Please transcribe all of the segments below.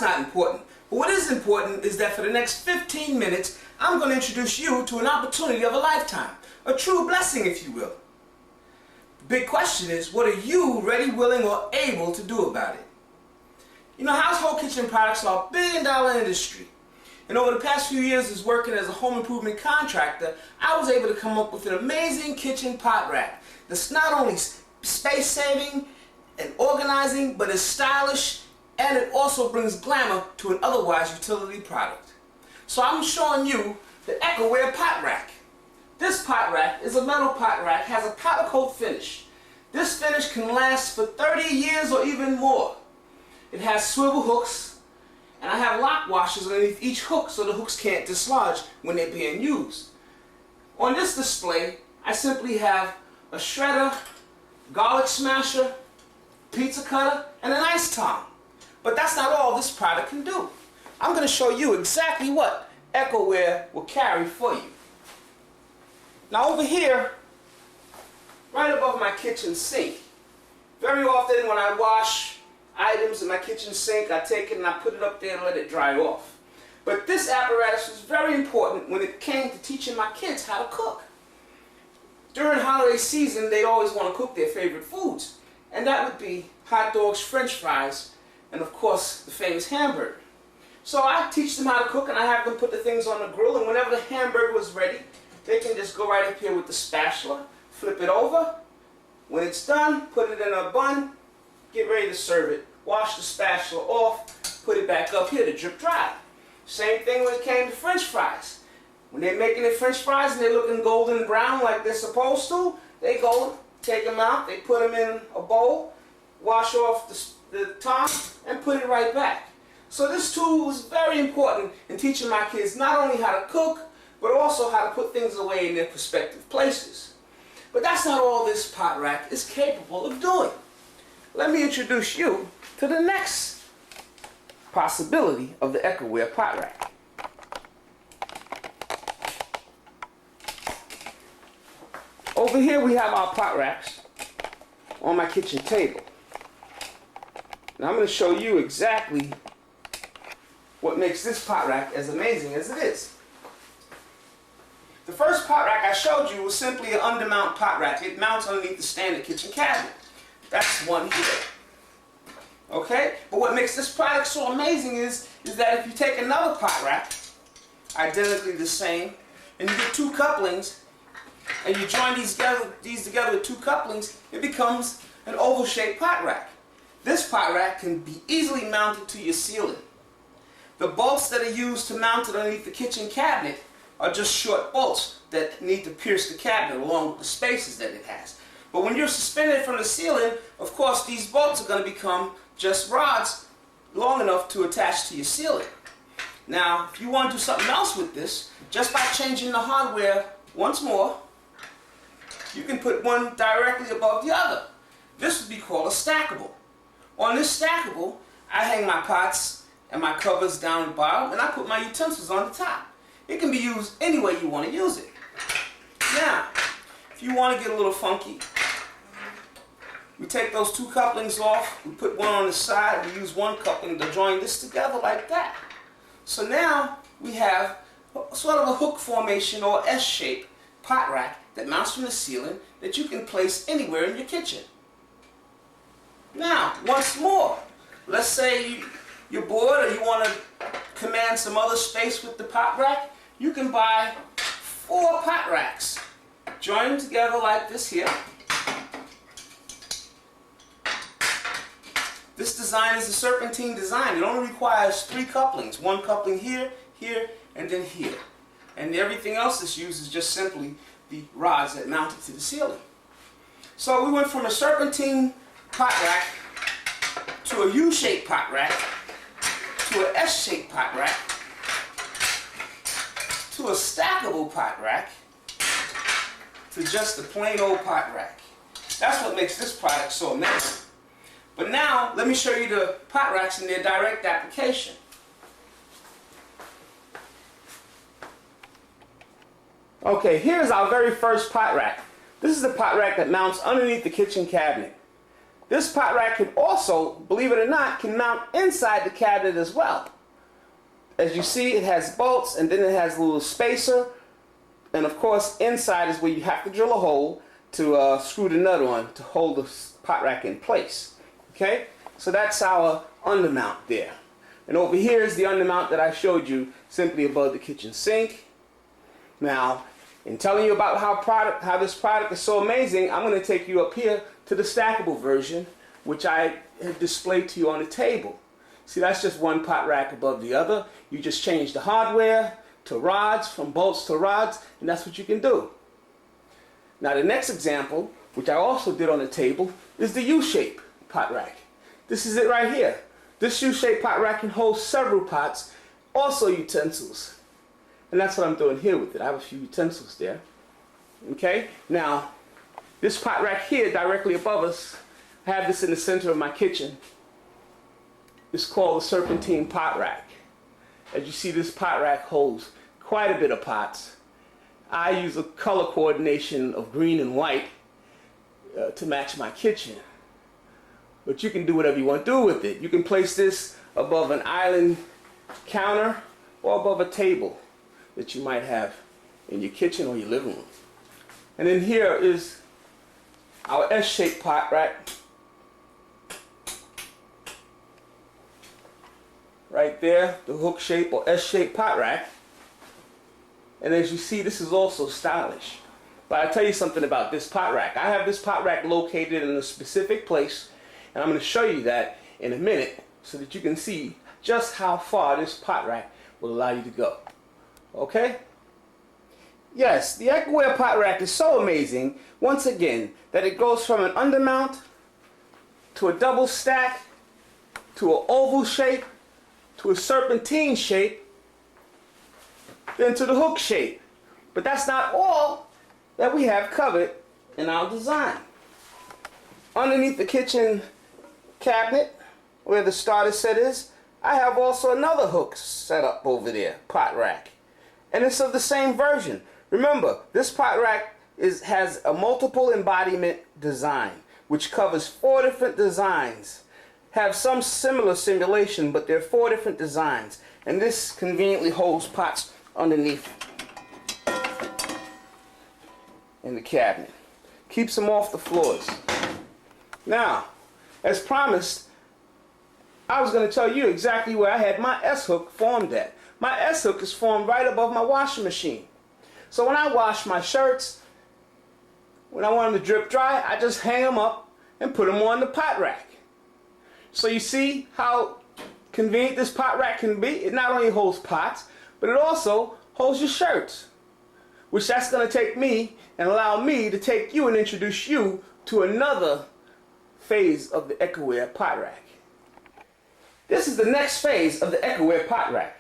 that's not important. But what is important is that for the next 15 minutes, I'm going to introduce you to an opportunity of a lifetime. A true blessing, if you will. The big question is, what are you ready, willing, or able to do about it? You know, household kitchen products are a billion-dollar industry. And over the past few years as working as a home improvement contractor, I was able to come up with an amazing kitchen pot rack that's not only space-saving and organizing, but is stylish, and it also brings glamour to an otherwise utility product. So I'm showing you the EcoWare pot rack. This pot rack is a metal pot rack, has a powder coat finish. This finish can last for 30 years or even more. It has swivel hooks, and I have lock washers underneath each hook so the hooks can't dislodge when they're being used. On this display, I simply have a shredder, garlic smasher, pizza cutter, and an ice tong. But that's not all this product can do. I'm going to show you exactly what EcoWare will carry for you. Now over here, right above my kitchen sink, very often when I wash items in my kitchen sink, I take it and I put it up there and let it dry off. But this apparatus was very important when it came to teaching my kids how to cook. During holiday season, they always want to cook their favorite foods. And that would be hot dogs, french fries, and of course the famous hamburger. So I teach them how to cook and I have them put the things on the grill, and whenever the hamburger was ready, they can just go right up here with the spatula, flip it over. When it's done, put it in a bun, get ready to serve it. Wash the spatula off, put it back up here to drip dry. Same thing when it came to french fries. When they're making the french fries and they're looking golden brown like they're supposed to, they go, take them out, they put them in a bowl, wash off the top, and put it right back. So this tool was very important in teaching my kids not only how to cook, but also how to put things away in their prospective places. But that's not all this pot rack is capable of doing. Let me introduce you to the next possibility of the EcoWare pot rack. Over here we have our pot racks on my kitchen table. Now I'm going to show you exactly what makes this pot rack as amazing as it is. The first pot rack I showed you was simply an undermount pot rack. It mounts underneath the standard kitchen cabinet. That's one here. Okay? But what makes this product so amazing is that if you take another pot rack, identically the same, and you get two couplings, and you join these together with two couplings, it becomes an oval-shaped pot rack. This pot rack can be easily mounted to your ceiling. The bolts that are used to mount it underneath the kitchen cabinet are just short bolts that need to pierce the cabinet along with the spaces that it has. But when you're suspended from the ceiling, of course, these bolts are going to become just rods long enough to attach to your ceiling. Now, if you want to do something else with this, just by changing the hardware once more, you can put one directly above the other. This would be called a stackable. On this stackable, I hang my pots and my covers down the bottom, and I put my utensils on the top. It can be used any way you want to use it. Now, if you want to get a little funky, we take those two couplings off, we put one on the side, we use one coupling to join this together like that. So now we have sort of a hook formation or S-shaped pot rack that mounts from the ceiling that you can place anywhere in your kitchen. Now, once more, let's say you're bored or you want to command some other space with the pot rack, you can buy 4 pot racks, join them together like this here. This design is a serpentine design. It only requires 3 couplings. One coupling here, here, and then here. And everything else that's used is just simply the rods that mount it to the ceiling. So we went from a serpentine pot rack to a U-shaped pot rack to an S-shaped pot rack to a stackable pot rack to just a plain old pot rack. That's what makes this product so amazing. But now, let me show you the pot racks in their direct application. Okay, here's our very first pot rack. This is the pot rack that mounts underneath the kitchen cabinet. this pot rack can also, believe it or not, can mount inside the cabinet as well. As you see, it has bolts, and then it has a little spacer, and of course inside is where you have to drill a hole to screw the nut on to hold the pot rack in place. Okay, so that's our undermount there. And over here is the undermount that I showed you, simply above the kitchen sink. Now, in telling you about how this product is so amazing, I'm going to take you up here to the stackable version, which I have displayed to you on the table. See, that's just one pot rack above the other. You just change the hardware to rods, from bolts to rods, and that's what you can do. Now the next example, which I also did on the table, is the U-shape pot rack. This is it right here. This U-shaped pot rack can hold several pots, also utensils. And that's what I'm doing here with it. I have a few utensils there. Okay, now this pot rack here directly above us, I have this in the center of my kitchen. It's called the Serpentine pot rack. As you see, this pot rack holds quite a bit of pots. I use a color coordination of green and white to match my kitchen. But you can do whatever you want to do with it. You can place this above an island counter or above a table that you might have in your kitchen or your living room. And then here is our S-shaped pot rack. Right there, the hook shape or S-shaped pot rack. And as you see, this is also stylish. But I'll tell you something about this pot rack. I have this pot rack located in a specific place, and I'm going to show you that in a minute so that you can see just how far this pot rack will allow you to go. Okay? Yes, the Ecoware pot rack is so amazing, once again, that it goes from an undermount to a double stack to an oval shape to a serpentine shape, then to the hook shape. But that's not all that we have covered in our design. Underneath the kitchen cabinet, where the starter set is, I have also another hook set up over there, pot rack. And it's of the same version. Remember, this pot rack has a multiple embodiment design, which covers 4 different designs. Have some similar simulation, but there are 4 different designs. And this conveniently holds pots underneath in the cabinet. Keeps them off the floors. Now, as promised, I was going to tell you exactly where I had my S-hook formed at. My S-hook is formed right above my washing machine. So when I wash my shirts, when I want them to drip dry, I just hang them up and put them on the pot rack. So you see how convenient this pot rack can be? It not only holds pots, but it also holds your shirts. Which that's going to take me and allow me to take you and introduce you to another phase of the Ecoware pot rack. This is the next phase of the Ecoware pot rack.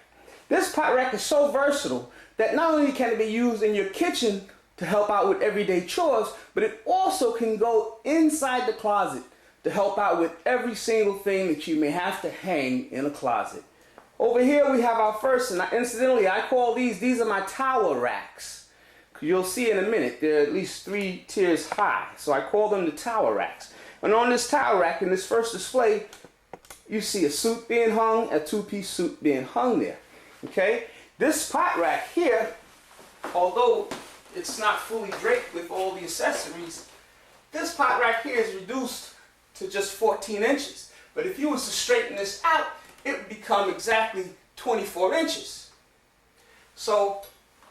This pot rack is so versatile that not only can it be used in your kitchen to help out with everyday chores, but it also can go inside the closet to help out with every single thing that you may have to hang in a closet. Over here we have our first, and incidentally I call these are my tower racks. You'll see in a minute, they're at least 3 tiers high, so I call them the tower racks. And on this tower rack, in this first display, you see a suit being hung, a 2-piece suit being hung there. Okay? This pot rack here, although it's not fully draped with all the accessories, this pot rack here is reduced to just 14 inches. But if you was to straighten this out, it would become exactly 24 inches. So,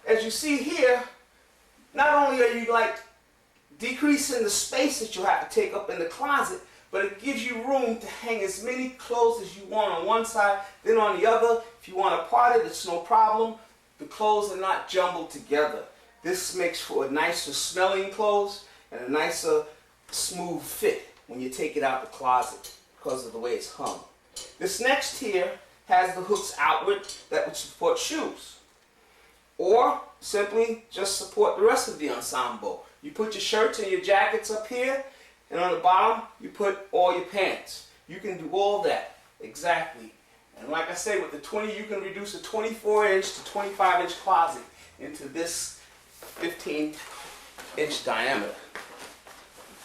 as you see here, not only are you like decreasing the space that you have to take up in the closet, but it gives you room to hang as many clothes as you want on one side, then on the other. If you want to part it, it's no problem. The clothes are not jumbled together. This makes for a nicer smelling clothes and a nicer smooth fit when you take it out the closet because of the way it's hung. This next tier has the hooks outward that would support shoes. Or simply just support the rest of the ensemble. You put your shirts and your jackets up here, and on the bottom you put all your pants. You can do all that exactly. And like I say, with the 20, you can reduce a 24-inch to 25-inch closet into this 15-inch diameter.